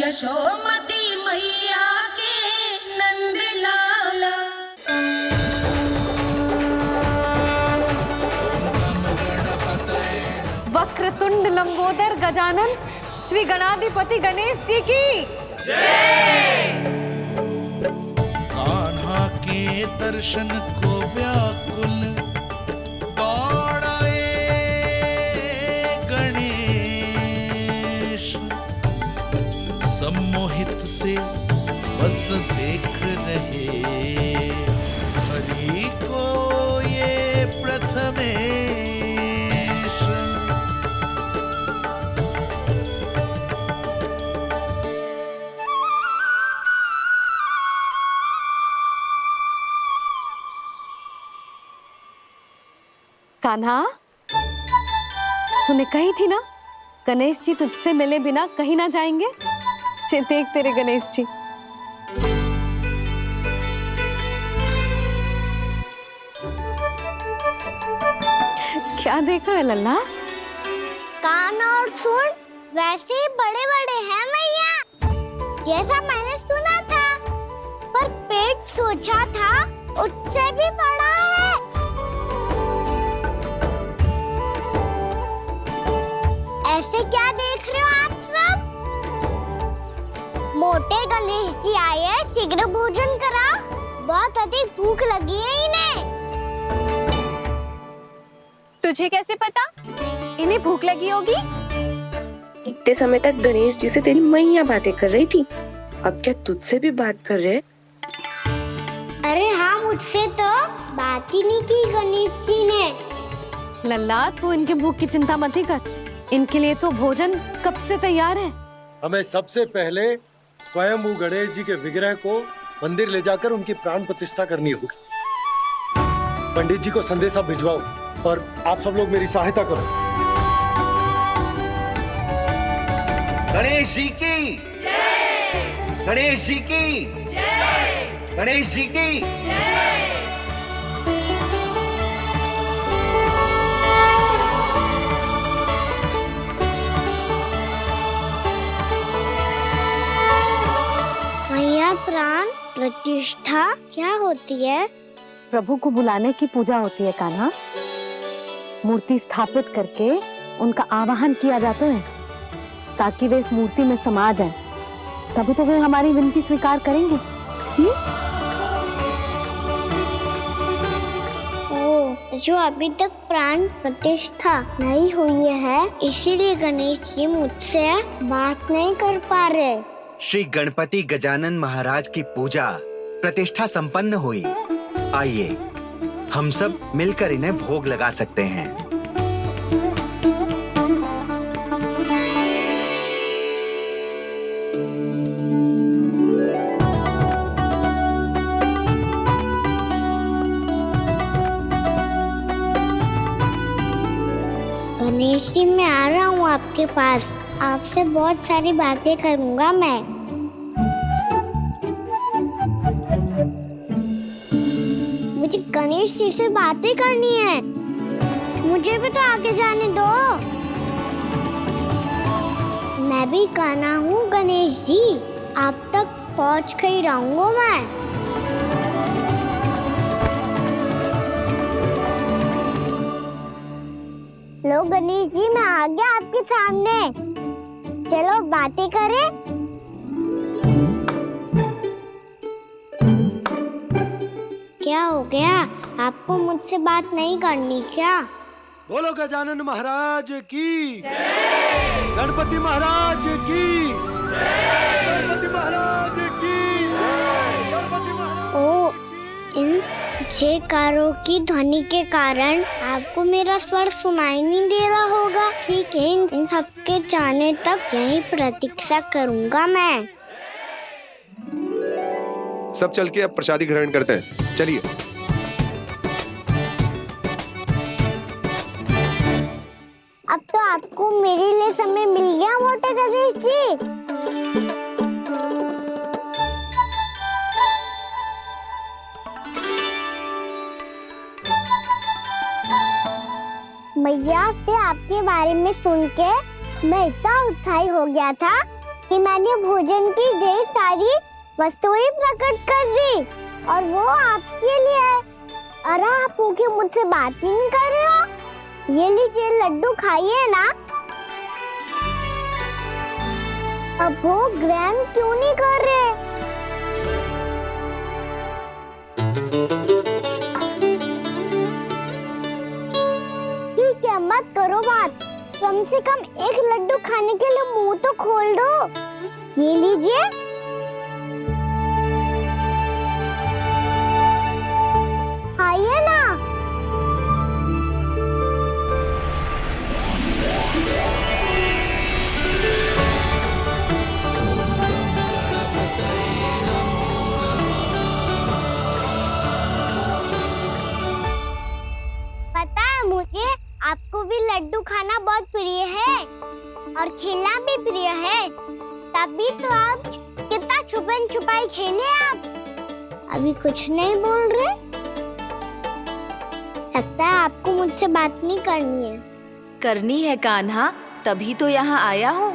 यशोमती मैया के नंद लाला। वक्रतुंड लंबोदर गजानन श्री गणाधिपति गणेश जी की जय। कान्हा के दर्शन को व्याकुल दौड़ाए गणेश, सम्मोहित से बस देख रहे हरि को ये प्रथमेश। कान्हा, तूने कही थी ना गणेश जी तुझसे मिले बिना कहीं ना जाएंगे। देख तेरे गणेश जी। क्या देख रहा है लल्ला? कान और सुन वैसे ही बड़े बड़े हैं मैया, जैसा मैंने सुना था, पर पेट सोचा था उससे भी बड़ा है। ऐसे क्या देख रहे हो आप सब? मोटे गणेश जी आए हैं, शीघ्र भोजन करा, बहुत अधिक भूख लगी है इन्हें। तुझे कैसे पता इन्हें भूख लगी होगी? इतने समय तक गणेश जी से तेरी मैया बातें कर रही थी, अब क्या तुझसे भी बात कर रहे? अरे हाँ, मुझसे तो बात ही नहीं की गणेश जी ने। लल्ला, तू इनके भूख की चिंता मत ही कर, इनके लिए तो भोजन कब से तैयार है। हमें सबसे पहले स्वयं गणेश जी के विग्रह को मंदिर ले जाकर उनकी प्राण प्रतिष्ठा करनी होगी। पंडित जी को संदेशा भिजवाओ और आप सब लोग मेरी सहायता करो। गणेश जी की जय। गणेश जी की जय। गणेश जी की जय। मैया, प्राण प्रतिष्ठा क्या होती है? प्रभु को बुलाने की पूजा होती है कान्हा। मूर्ति स्थापित करके उनका आवाहन किया जाता है ताकि वे इस मूर्ति में समा जाएं। तभी तो वे हमारी विनती स्वीकार करेंगे। ओ, जो अभी तक प्राण प्रतिष्ठा नहीं हुई है, इसीलिए गणेश जी मुझसे बात नहीं कर पा रहे। श्री गणपति गजानन महाराज की पूजा प्रतिष्ठा संपन्न हुई। आइए हम सब मिलकर इन्हें भोग लगा सकते हैं। गणेश जी, मैं आ रहा हूँ आपके पास, आपसे बहुत सारी बातें करूँगा मैं। मुझे गणेश जी से बातें करनी है, मुझे भी तो आगे जाने दो। मैं भी कान्हा हूँ गणेश जी, आप तक पहुँच कर ही रहूँगा मैं। लो गणेश जी, मैं आ गया आपके सामने, चलो बातें करें। क्या हो गया, आपको मुझसे बात नहीं करनी क्या? बोलो गजानन महाराज की जय। गणपति महाराज की जय। गणपति महाराज की जय। गणपति महाराज। ओ, इन जयकारों की ध्वनि के कारण आपको मेरा स्वर सुनाई नहीं दे रहा होगा। ठीक है, इन सबके जाने तक यही प्रतीक्षा करूंगा मैं। सब चल के अब प्रसादी ग्रहण करते हैं, चलिए। अब तो आपको मेरे लिए समय मिल गया मोटे गणेश जी। मैया से आपके बारे में सुन के मैं इतना उत्साही हो गया था कि मैंने भोजन की ढेर सारी वस्तुएं प्रकट कर दी और वो आपके लिए है। अरे आप भूखे मुझसे बात ही नहीं कर रहे हो। ये लीजिए लड्डू खाइए ना। अब वो ग्रहण क्यों नहीं कर रहे? ठीक है, मत करो बात। कम से कम एक लड्डू खाने के लिए मुंह तो खोल दो। ये लीजिए। खाइए ना। पता है मुझे, आपको भी लड्डू खाना बहुत प्रिय है और खेलना भी प्रिय है। तभी तो आप कितना छुपन छुपाई खेले आप। अभी कुछ नहीं बोल रहे। लगता है आपको मुझसे बात नहीं करनी है। करनी है कान्हा, तभी तो यहाँ आया हूँ।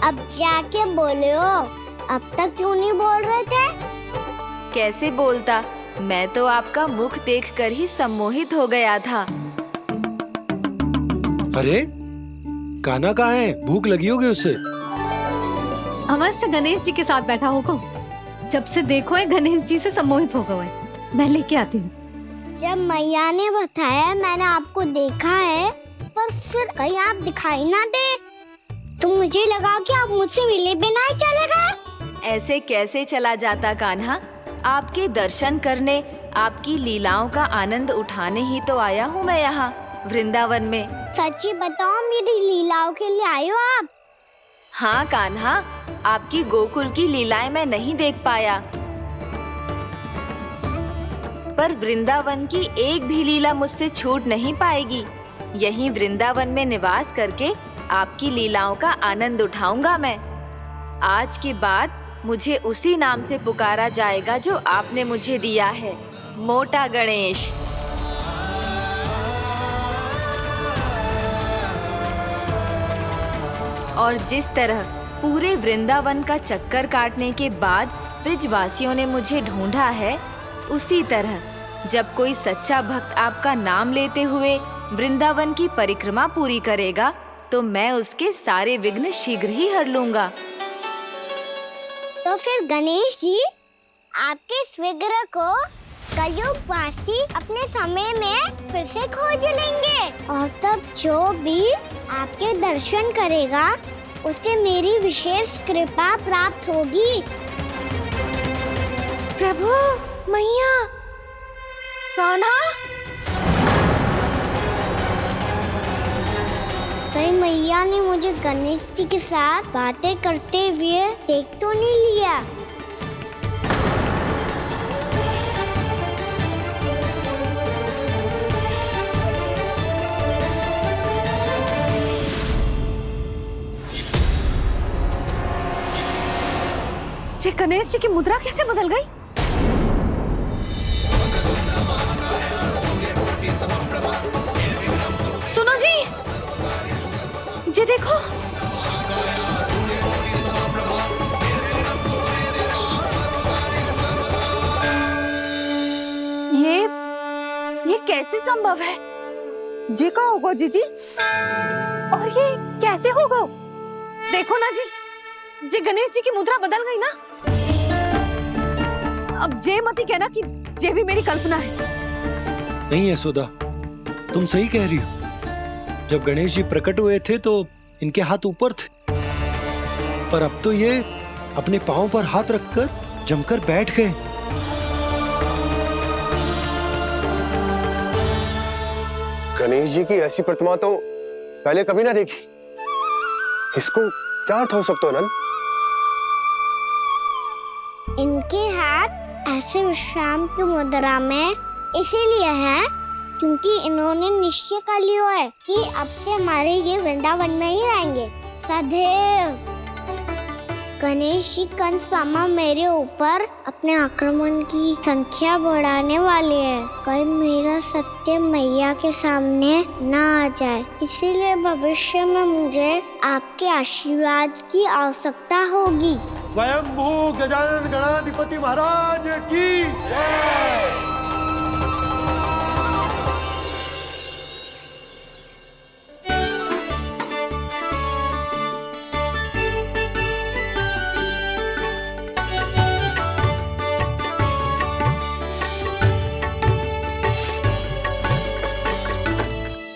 अब जाके बोले हो। अब तक क्यों नहीं बोल रहे थे? कैसे बोलता, मैं तो आपका मुख देखकर ही सम्मोहित हो गया था। अरे कान्हा कहाँ है? भूख लगी होगी उससे। अवश्य गणेश जी के साथ बैठा होगा। जब से देखो है गणेश जी से सम्मोहित हो गए। मैं लेके आती हूँ। जब मैया ने बताया मैंने आपको देखा है, पर फिर कहीं आप दिखाई ना दे तो मुझे लगा कि आप मुझसे मिले बिना ही चले गए। ऐसे कैसे चला जाता कान्हा? आपके दर्शन करने, आपकी लीलाओं का आनंद उठाने ही तो आया हूँ मैं यहाँ वृंदावन में। सच्ची बताओ, मेरी लीलाओं के लिए आए हो आप? हाँ कान्हा, आपकी गोकुल की लीलाएं मैं नहीं देख पाया, पर वृंदावन की एक भी लीला मुझसे छूट नहीं पाएगी। यहीं वृंदावन में निवास करके आपकी लीलाओं का आनंद उठाऊंगा मैं। आज के बाद मुझे उसी नाम से पुकारा जाएगा जो आपने मुझे दिया है, मोटा गणेश। और जिस तरह पूरे वृंदावन का चक्कर काटने के बाद ब्रिजवासियों ने मुझे ढूंढा है, उसी तरह जब कोई सच्चा भक्त आपका नाम लेते हुए वृंदावन की परिक्रमा पूरी करेगा तो मैं उसके सारे विघ्न शीघ्र ही हर लूंगा। तो फिर गणेश जी, आपके इस विग्रह को कलयुग वासी अपने समय में फिर से खोज लेंगे और तब जो भी आपके दर्शन करेगा उसे मेरी विशेष कृपा प्राप्त होगी। प्रभु, मैया, कान्हा। कहीं मैया ने मुझे गणेश जी के साथ बातें करते हुए देख तो नहीं लिया? ये गणेश जी की मुद्रा कैसे बदल गई? सुनो जी, ये देखो। ये कैसे संभव है? जी का होगा जीजी? और ये कैसे होगा? देखो ना जी, जे गणेश जी की मुद्रा बदल गई ना। अब जे मत ही कहना कि जे भी मेरी कल्पना है। नहीं यशोदा, तुम सही कह रही हो। जब गणेश जी प्रकट हुए थे तो इनके हाथ ऊपर थे, पर अब तो ये अपने पांव पर हाथ रखकर जमकर बैठ गए। गणेश जी की ऐसी प्रतिमा तो पहले कभी ना देखी। इसको क्या अर्थ हो सकता है नंद? इनके हाथ ऐसे विश्राम की मुद्रा में इसीलिए है क्योंकि इन्होंने निश्चय कर लिया है कि अब से हमारे ये वृंदावन में ही रहेंगे सदैव। गणेश जी कंस मामा मेरे ऊपर अपने आक्रमण की संख्या बढ़ाने वाले हैं। कल मेरा सत्य मैया के सामने ना आ जाए, इसीलिए भविष्य में मुझे आपके आशीर्वाद की आवश्यकता होगी। स्वयंभू गजानन गणाधिपति महाराज की जय।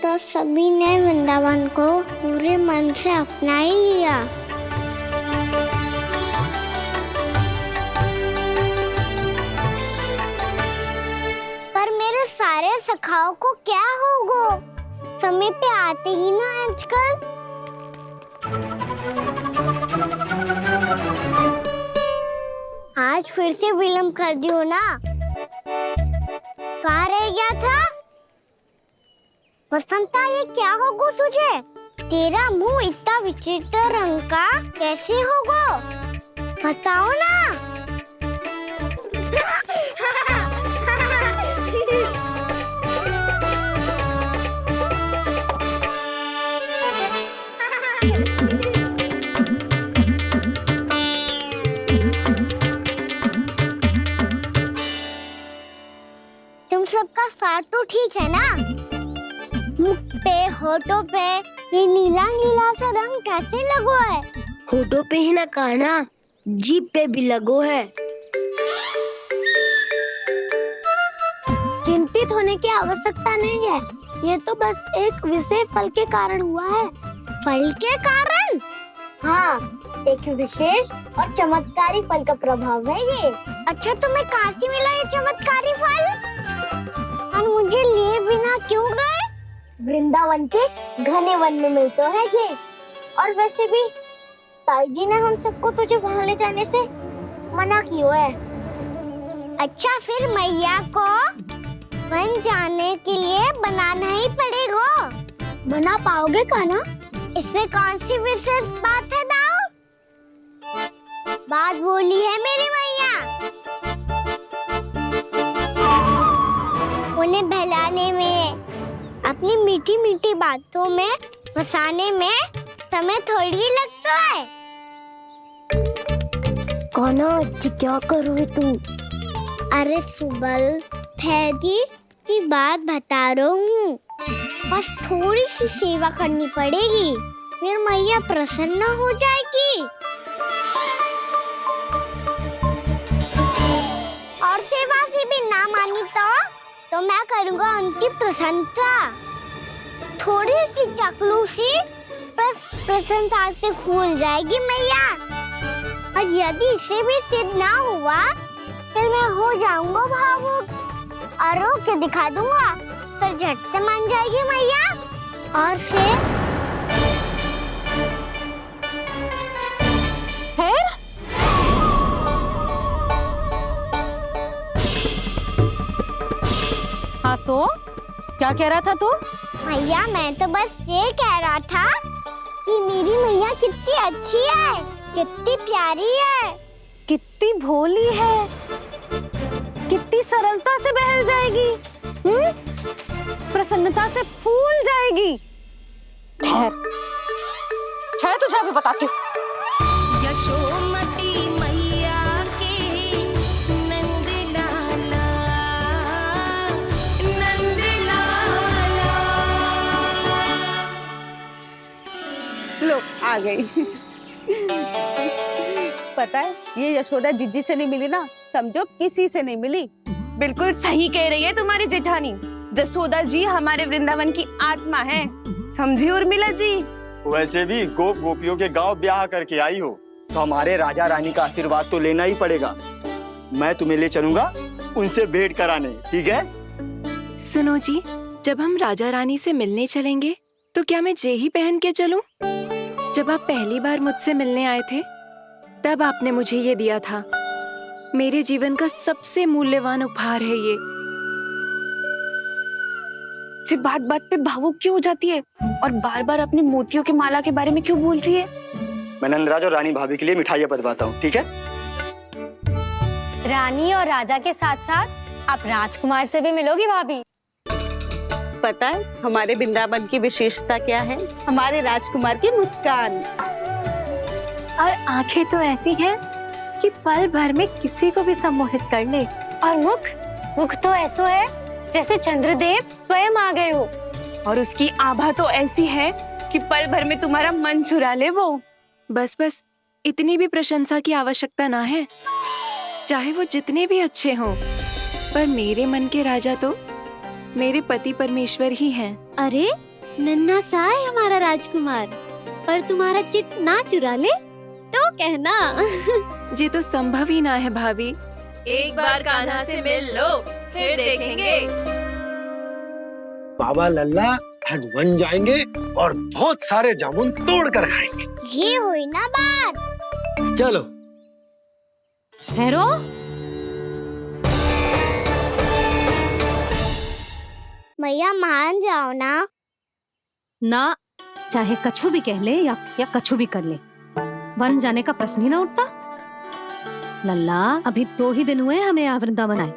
तो सभी ने वृंदावन को पूरे मन से अपना ही लिया। पर मेरे सारे सखाओं को क्या होगा? समय पे आते ही ना आजकल। आज फिर से विलम्ब कर दियो ना। कहाँ रह गया था? वसंता, ये क्या होगा तुझे? तेरा मुंह इतना विचित्र रंग का कैसे होगा? बताओ ना। तुम सबका साथ तो ठीक है ना? मुख पे, होठों पे ये नीला नीला सा रंग कैसे लगो है? होठों पे ही ना काना, जीभ पे भी लगो है। चिंतित होने की आवश्यकता नहीं है, ये तो बस एक विशेष फल के कारण हुआ है। फल के कारण? हाँ, एक विशेष और चमत्कारी फल का प्रभाव है ये। अच्छा, तुम्हें कहाँ से मिला ये चमत्कारी फल? और मुझे लिए बिना क्यों गए? वृंदावन के घने वन में मिलते हैं ये। और वैसे भी ताई जी ने हम सबको तुझे वहाँ ले जाने से मना किया है। अच्छा, फिर मैया को वन जाने के लिए बनाना ही पड़ेगा। बना पाओगे कान्हा? इसमें कौन सी विशेष बात है दाऊ? बात बोली है मेरी मैया। उन्हें बहलाने में, अपनी मीठी मीठी बातों में फंसाने में समय थोड़ी लगता है। कौन क्या करोगे तुम? अरे सुबल, फैदी की बात बता रहा हूँ। बस थोड़ी सी सेवा करनी पड़ेगी, फिर मैया प्रसन्न हो जाएगी। और सेवा से भी ना मानी तो मैं करूँगा उनकी प्रशंसा। थोड़ी सी चाकलूसी प्रशंसा से फूल जाएगी मैया। और यदि इसे भी सिद्ध ना हुआ, फिर मैं हो जाऊंगा भावुक और रो के दिखा दूंगा, फिर झट से मान जाएगी मैया। और फिर हाँ तो क्या कह रहा था तू? मैया, मैं तो बस ये कह रहा था कि मेरी मैया कितनी अच्छी है, कितनी प्यारी है, कितनी भोली है, कितनी सरलता से बहल जाएगी, प्रसन्नता से फूल जाएगी। ठहर ठहर, तुझे अभी बताती हूँ। यशोमती मैया के नंद लाला, नंद लाला। लो आ गई। पता है, ये यशोदा जिज्जी से नहीं मिली ना, समझो किसी से नहीं मिली। बिल्कुल सही कह रही है तुम्हारी जेठानी। जसोदा जी हमारे वृंदावन की आत्मा है, समझी उर्मिला जी। वैसे भी गोप गोपियों के गांव ब्याह करके आई हो, तो हमारे राजा रानी का आशीर्वाद तो लेना ही पड़ेगा। मैं तुम्हें ले चलूंगा उनसे भेंट कराने, ठीक है? सुनो जी, जब हम राजा रानी से मिलने चलेंगे तो क्या मैं जे ही पहन के चलूं? जब आप पहली बार मुझसे मिलने आए थे, तब आपने मुझे ये दिया था। मेरे जीवन का सबसे मूल्यवान उपहार है ये। जी बात बात पे भावुक क्यों हो जाती है और बार बार अपनी मोतियों की माला के बारे में क्यों बोल रही है? मैं नंदराज और रानी भाभी के लिए मिठाइयाँ बंटवाता हूँ, ठीक है? रानी और राजा के साथ साथ आप राजकुमार से भी मिलोगी भाभी। पता है हमारे वृंदावन की विशेषता क्या है? हमारे राजकुमार की मुस्कान। और आंखें तो ऐसी हैं कि पल भर में किसी को भी सम्मोहित कर ले। और मुख तो ऐसा है जैसे चंद्रदेव स्वयं आ गए हो। और उसकी आभा तो ऐसी है कि पल भर में तुम्हारा मन चुरा ले वो। बस बस, इतनी भी प्रशंसा की आवश्यकता ना है। चाहे वो जितने भी अच्छे हों, पर मेरे मन के राजा तो मेरे पति परमेश्वर ही हैं। अरे नन्हा सा है हमारा राजकुमार, पर तुम्हारा चित्त ना चुरा ले तो कहना। ये तो संभव ही ना है भाभी। एक बार कान्हा से मिल लो, फिर देखेंगे। बाबा लल्ला आज वन जाएंगे और बहुत सारे जामुन तोड़ कर खाएंगे। ये हुई ना बात। चलो। ठहरो। मैया मान जाओ ना। ना, चाहे कछु भी कह ले या कछु भी कर ले, वन जाने का प्रश्न ही ना उठता। लल्ला, अभी 2 ही दिन हुए हमें यहाँ वृंदावन आए।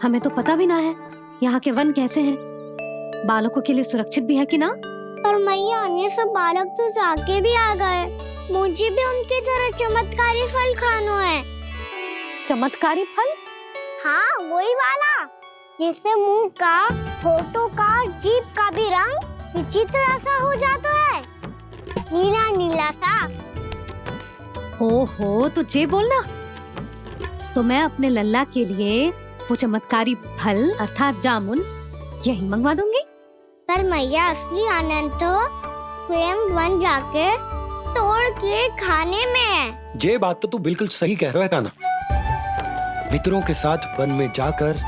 हमें तो पता भी ना है यहाँ के वन कैसे हैं, बालकों के लिए सुरक्षित भी है कि ना। पर मैया अन्य सब बालक तो जाके भी आ गए। मुझे भी उनकी तरह चमत्कारी फल खाना है। चमत्कारी फल? हाँ, वही वाला जिससे मुंह का, होठों का, जीभ का भी रंग विचित्र सा हो जाता है, नीला नीला सा। ओहो, तो जे बोलना। तो मैं अपने लल्ला के लिए वो चमत्कारी फल अर्थात जामुन यही मंगवा दूंगी। पर मैया असली आनंद तो स्वयं वन जाके तोड़ के खाने में है। ये बात तो तू बिल्कुल सही कह रहा है कान्हा। मित्रों के साथ वन में जाकर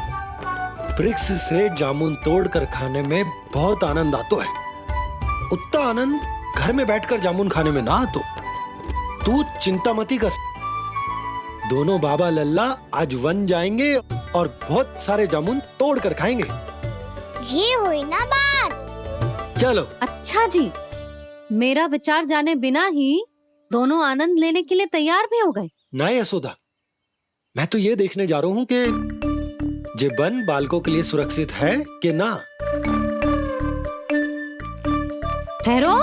वृक्ष से जामुन तोड़कर खाने में बहुत आनंद आता है। उतना आनंद घर में बैठकर जामुन खाने में ना आतो। तू चिंता मती कर, दोनों बाबा लल्ला आज वन जाएंगे और बहुत सारे जामुन तोड़ कर खाएंगे। ये हुई ना बात। चलो। अच्छा जी, मेरा विचार जाने बिना ही दोनों आनंद लेने के लिए तैयार भी हो गए। ना यशोदा, मैं तो ये देखने जा रहा हूँ कि ये वन बालकों के लिए सुरक्षित है कि ना। ठहरो।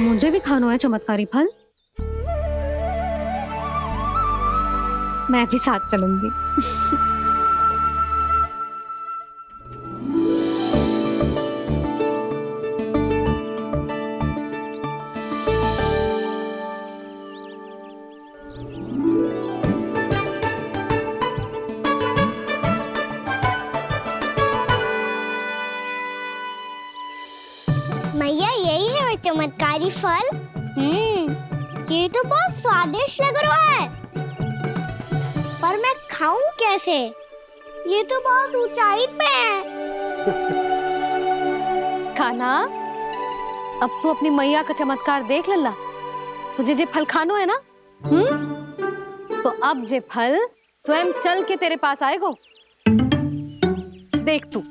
मुझे भी खाना है चमत्कारी फल। मैं भी साथ चलूंगी। मैया यही है वो चमत्कारी फल। ये तो बहुत स्वादिष्ट लग रहा है, पर मैं खाऊं कैसे? ये तो बहुत ऊंचाई पे है। खाना, अब तू अपनी मैया का चमत्कार देख लल्ला। तुझे जे फल खानो है ना, तो अब जे फल स्वयं चल के तेरे पास आएगो। देख तू।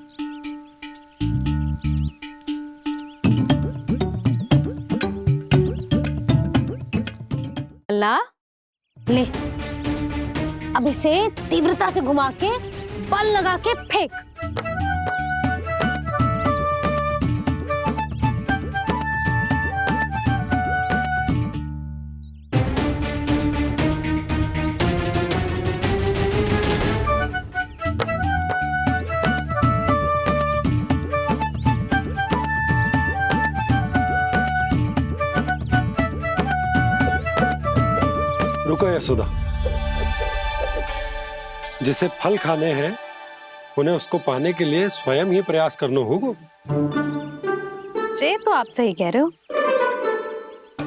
लल्ला, ले, अब इसे तीव्रता से घुमा के बल लगा के फेंक। रुको यशोदा, जिसे फल खाने हैं उन्हें उसको पाने के लिए स्वयं ही प्रयास करना होगा। जे तो आप सही कह रहे हो।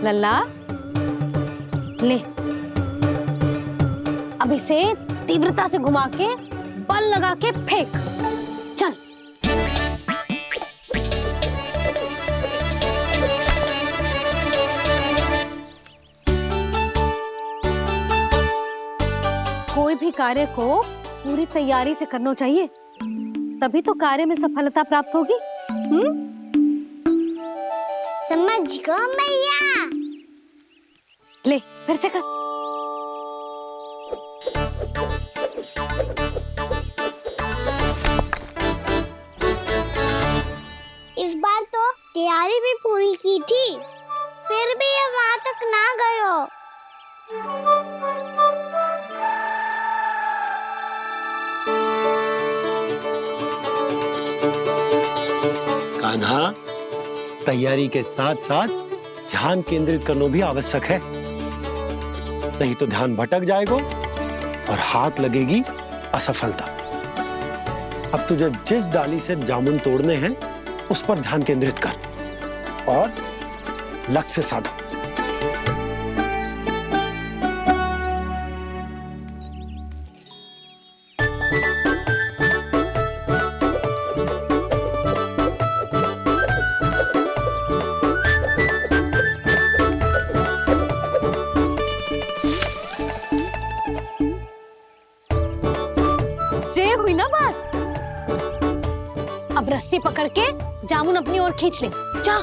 लल्ला, ले, अब इसे तीव्रता से घुमा के बल लगा के फेंक। चल। कोई भी कार्य को पूरी तैयारी से करना चाहिए, तभी तो कार्य में सफलता प्राप्त होगी। समझ गो मैया। ले फिर से कर। इस बार तो तैयारी भी पूरी की थी, फिर भी ये वहां तक ना गए हो। कान्हा, तैयारी के साथ साथ ध्यान केंद्रित करना भी आवश्यक है, नहीं तो ध्यान भटक जाएगा और हाथ लगेगी असफलता। अब तुझे जिस डाली से जामुन तोड़ने हैं उस पर ध्यान केंद्रित कर और लक्ष्य साधो। ये हुई ना बात। अब रस्सी पकड़ के जामुन अपनी ओर खींच ले। जा।